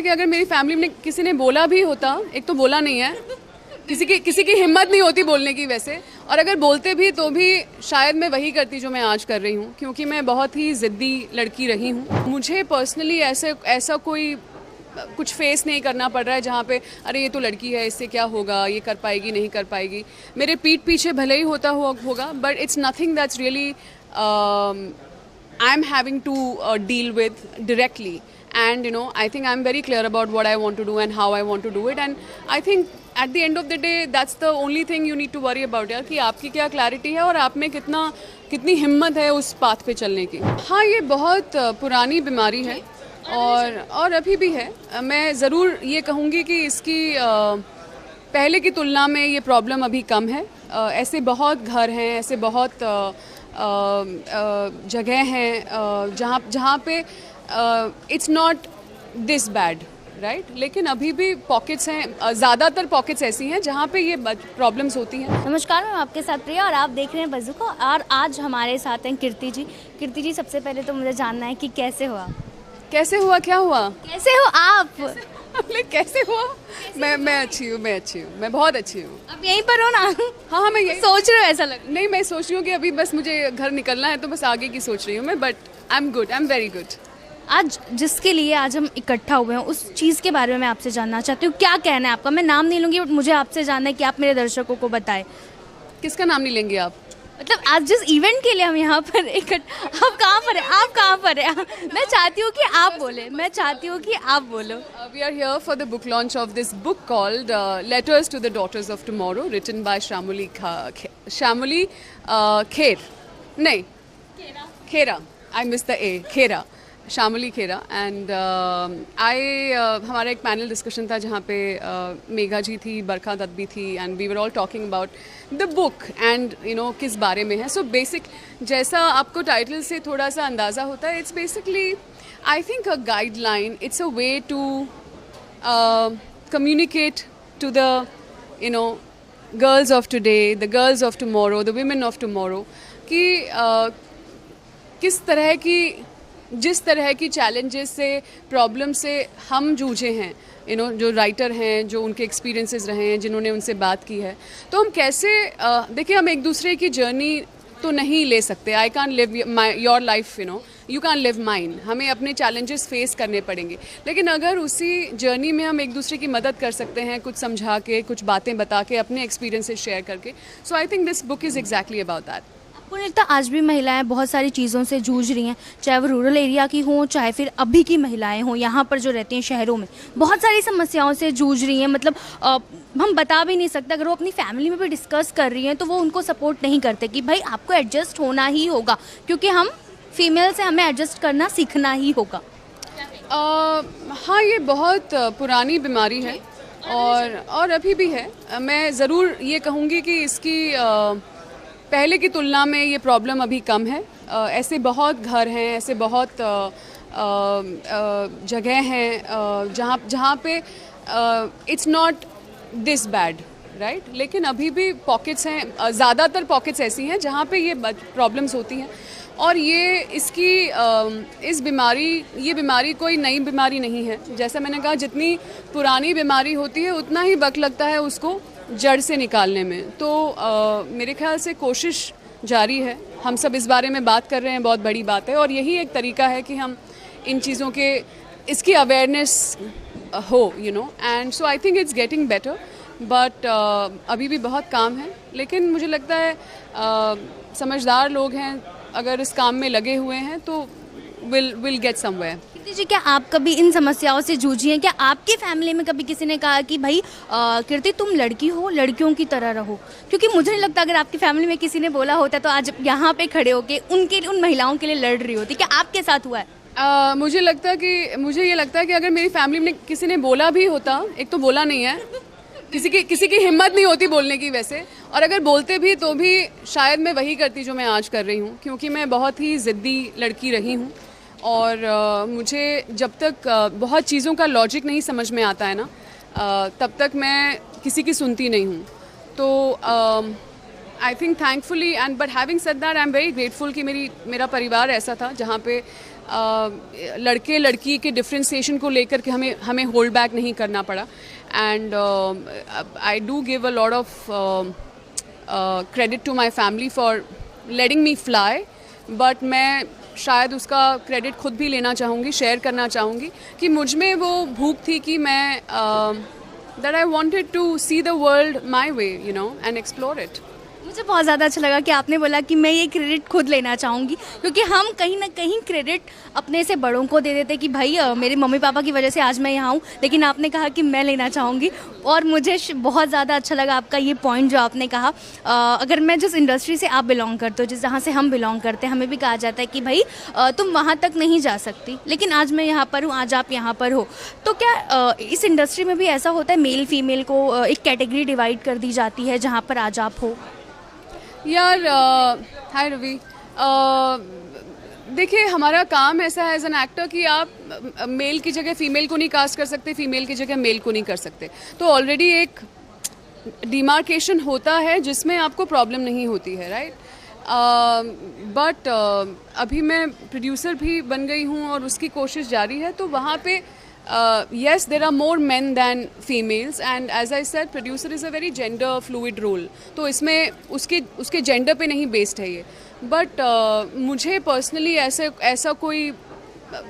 है कि अगर मेरी फैमिली में किसी ने बोला भी होता, एक तो बोला नहीं है, किसी की हिम्मत नहीं होती बोलने की वैसे, और अगर बोलते भी तो भी शायद मैं वही करती जो मैं आज कर रही हूँ, क्योंकि मैं बहुत ही ज़िद्दी लड़की रही हूँ। मुझे पर्सनली ऐसा कोई कुछ फेस नहीं करना पड़ रहा है जहाँ पे अरे ये तो लड़की है, इससे क्या होगा, ये कर पाएगी नहीं कर पाएगी। मेरे पीठ पीछे भले ही होगा, but it's nothing that's really I'm having to deal with directly, and I think I'm very clear about what I want to do and how I want to do it, and I think at the end of the day that's the only thing you need to worry about यार, कि आपकी क्या clarity है और आप में कितनी हिम्मत है उस पाथ पे चलने की। हाँ, ये बहुत पुरानी बीमारी है और अभी भी है। मैं ज़रूर ये कहूँगी कि इसकी पहले की तुलना में ये प्रॉब्लम अभी कम है। ऐसे बहुत घर हैं, ऐसे बहुत जगह हैं जहाँ पे it's not this bad, right, लेकिन अभी भी पॉकेट्स हैं, ज़्यादातर पॉकेट्स ऐसी हैं जहाँ पे ये प्रॉब्लम्स होती हैं। नमस्कार, मैं आपके साथ प्रिया और आप देख रहे हैं बज़ुका, और आज हमारे साथ हैं कीर्ति जी। कीर्ति जी, सबसे पहले तो मुझे जानना है कि कैसे हुआ? कैसे हुआ? क्या हुआ? कैसे हो आप? कैसे हुआ? मैं अच्छी हूँ, मैं बहुत अच्छी हूँ। अब यहीं पर हो ना? हाँ, मैं यही सोच रहे हो, ऐसा लग नहीं, मैं सोच रही हूँ कि अभी बस मुझे घर निकलना है, तो बस आगे की सोच रही हूँ मैं, but I am good, I am very good. आज जिसके लिए आज हम इकट्ठा हुए हैं उस चीज़ के बारे में मैं आपसे जानना चाहती हूँ। क्या कहना है आपका? मैं नाम नहीं लूँगी, बट मुझे आपसे जानना है कि आप मेरे दर्शकों को बताएं। किसका नाम नहीं लेंगे आप? मतलब आज जिस इवेंट के लिए हम यहाँ पर आप कहाँ पर है? मैं चाहती हूँ कि आप बोलो। We are here for the book launch of this book called Letters to the Daughters of Tomorrow, written by Shamuli Kher. नहीं, Khera. I missed the A. Khera. Shamli Khera. And हमारा एक पैनल डिस्कशन था जहाँ पे मेघा जी थी, बरखा दत्त भी थी, and we were all talking about the book and किस बारे में है। सो बेसिक, जैसा आपको टाइटल से थोड़ा सा अंदाज़ा होता है, it's basically I think a guideline, it's a way to communicate to the girls of today, the girls of tomorrow, the women of tomorrow, कि किस तरह की जिस तरह की चैलेंजेस से, प्रॉब्लम से हम जूझे हैं, जो राइटर हैं, जो उनके एक्सपीरियंसेस रहे हैं, जिन्होंने उनसे बात की है, तो हम कैसे देखिए, हम एक दूसरे की जर्नी तो नहीं ले सकते। I can't live your life, you can't live mine. हमें अपने चैलेंजेस फेस करने पड़ेंगे, लेकिन अगर उसी जर्नी में हम एक दूसरे की मदद कर सकते हैं, कुछ समझा के, कुछ बातें बता के, अपने एक्सपीरियंसेस शेयर करके, so I think this book is exactly about that. आपको लगता है आज भी महिलाएं बहुत सारी चीज़ों से जूझ रही हैं, चाहे वो रूरल एरिया की हों, चाहे फिर अभी की महिलाएं हों, यहाँ पर जो रहती हैं शहरों में, बहुत सारी समस्याओं से जूझ रही हैं। मतलब हम बता भी नहीं सकते। अगर वो अपनी फैमिली में भी डिस्कस कर रही हैं तो वो उनको सपोर्ट नहीं करते कि भाई आपको एडजस्ट होना ही होगा, क्योंकि हम फीमेल से हमें एडजस्ट करना सीखना ही होगा। हाँ, ये बहुत पुरानी बीमारी है और अभी भी है। मैं ज़रूर ये कहूँगी कि इसकी पहले की तुलना में ये प्रॉब्लम अभी कम है। ऐसे बहुत घर हैं, ऐसे बहुत जगह हैं जहाँ पे it's not this bad, right, लेकिन अभी भी पॉकेट्स हैं, ज़्यादातर पॉकेट्स ऐसी हैं जहाँ पे ये प्रॉब्लम्स होती हैं। और ये बीमारी कोई नई बीमारी नहीं है। जैसा मैंने कहा, जितनी पुरानी बीमारी होती है उतना ही वक्त लगता है उसको जड़ से निकालने में। तो मेरे ख्याल से कोशिश जारी है। हम सब इस बारे में बात कर रहे हैं, बहुत बड़ी बात है, और यही एक तरीका है कि हम इन चीज़ों के इसकी अवेयरनेस हो, and so I think it's getting better, but अभी भी बहुत काम है। लेकिन मुझे लगता है समझदार लोग हैं, अगर इस काम में लगे हुए हैं तो विल गेट समवेयर। कीर्ति जी, क्या आप कभी इन समस्याओं से जूझी हैं? क्या आपकी फैमिली में कभी किसी ने कहा कि भाई कीर्ति तुम लड़की हो, लड़कियों की तरह रहो? क्योंकि मुझे नहीं लगता अगर आपकी फैमिली में किसी ने बोला होता तो आज यहाँ पे खड़े होके उन महिलाओं के लिए लड़ रही होती। क्या आपके साथ हुआ है? मुझे ये लगता है कि अगर मेरी फैमिली में किसी ने बोला भी होता, एक तो बोला नहीं है, किसी की हिम्मत नहीं होती बोलने की वैसे, और अगर बोलते भी तो भी शायद मैं वही करती जो मैं आज कर रही हूँ, क्योंकि मैं बहुत ही ज़िद्दी लड़की रही हूँ। और मुझे जब तक बहुत चीज़ों का लॉजिक नहीं समझ में आता है ना, तब तक मैं किसी की सुनती नहीं हूँ। तो I think thankfully but having said that, I am very grateful कि मेरा परिवार ऐसा था जहाँ पे लड़के लड़की के डिफ्रेंसिएशन को लेकर के हमें होल्ड बैक नहीं करना पड़ा. And I do give a lot of credit to my family for letting me fly. But मैं शायद उसका क्रेडिट खुद भी लेना चाहूँगी, शेयर करना चाहूँगी कि मुझ में वो भूख थी कि मैं that I wanted to see the world my way, you know, and explore it. मुझे बहुत ज़्यादा अच्छा लगा कि आपने बोला कि मैं ये क्रेडिट खुद लेना चाहूँगी, क्योंकि हम कहीं ना कहीं क्रेडिट अपने से बड़ों को दे देते कि भाई मेरे मम्मी पापा की वजह से आज मैं यहाँ हूँ, लेकिन आपने कहा कि मैं लेना चाहूँगी. और मुझे बहुत ज़्यादा अच्छा लगा आपका ये पॉइंट जो आपने कहा. अगर मैं जिस इंडस्ट्री से आप बिलोंग करते हो, जिस जहाँ से हम बिलोंग करते हैं, हमें भी कहा जाता है कि भाई तुम वहाँ तक नहीं जा सकती, लेकिन आज मैं यहाँ पर हूँ, आज आप यहाँ पर हो. तो क्या इस इंडस्ट्री में भी ऐसा होता है, मेल फीमेल को एक कैटेगरी डिवाइड कर दी जाती है जहाँ पर आज आप हो? यार हाय रवि, देखिए हमारा काम ऐसा है एज एन एक्टर कि आप मेल की जगह फीमेल को नहीं कास्ट कर सकते, फीमेल की जगह मेल को नहीं कर सकते. तो ऑलरेडी एक डिमार्केशन होता है जिसमें आपको प्रॉब्लम नहीं होती है, राइट. बट अभी मैं प्रोड्यूसर भी बन गई हूँ और उसकी कोशिश जारी है. तो वहाँ पे yes, there are more men than females, and as I said, producer is a very gender fluid role. तो इसमें उसके जेंडर पे नहीं बेस्ड है ये. बट मुझे पर्सनली ऐसा कोई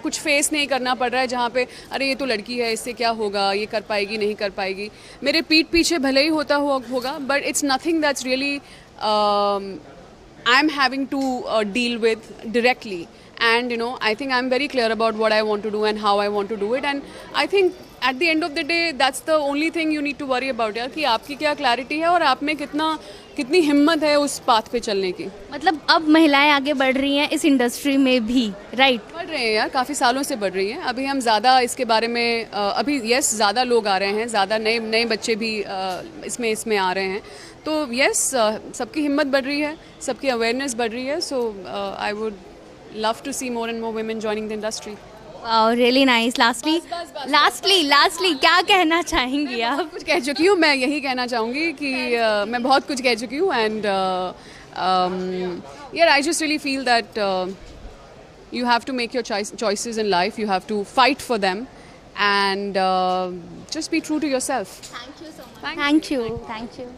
कुछ फेस नहीं करना पड़ रहा है जहाँ पे अरे ये तो लड़की है, इससे क्या होगा, ये कर पाएगी नहीं कर पाएगी. मेरे पीठ पीछे भले ही होगा, but it's nothing that's really I am having to deal with directly. And you know, I think I'm very clear about what I want to do and how I want to do it. And I think at the end of the day, that's the only thing you need to worry about यार, कि आपकी क्या clarity है और आप में कितनी हिम्मत है उस पाथ पे चलने की. मतलब अब महिलाएं आगे बढ़ रही हैं इस इंडस्ट्री में भी, राइट? बढ़ रहे हैं यार, काफ़ी सालों से बढ़ रही हैं. अभी हम ज़्यादा इसके बारे में अभी यस ज़्यादा लोग आ रहे हैं, ज़्यादा नए बच्चे भी इसमें आ रहे हैं. तो यस सबकी हिम्मत बढ़ रही है, सबकी अवेयरनेस बढ़ रही है. So I would love to see more and more women joining the industry. Wow, really nice. Lastly, क्या कहना चाहेंगी आप? कुछ कह चुकी हूँ, मैं यही कहना चाहूँगी कि मैं बहुत कुछ कह चुकी हूँ. एंड यार I just really feel that you have to make your choices in life. You have to fight for them and just be true to yourself. Thank you so much. Thank you.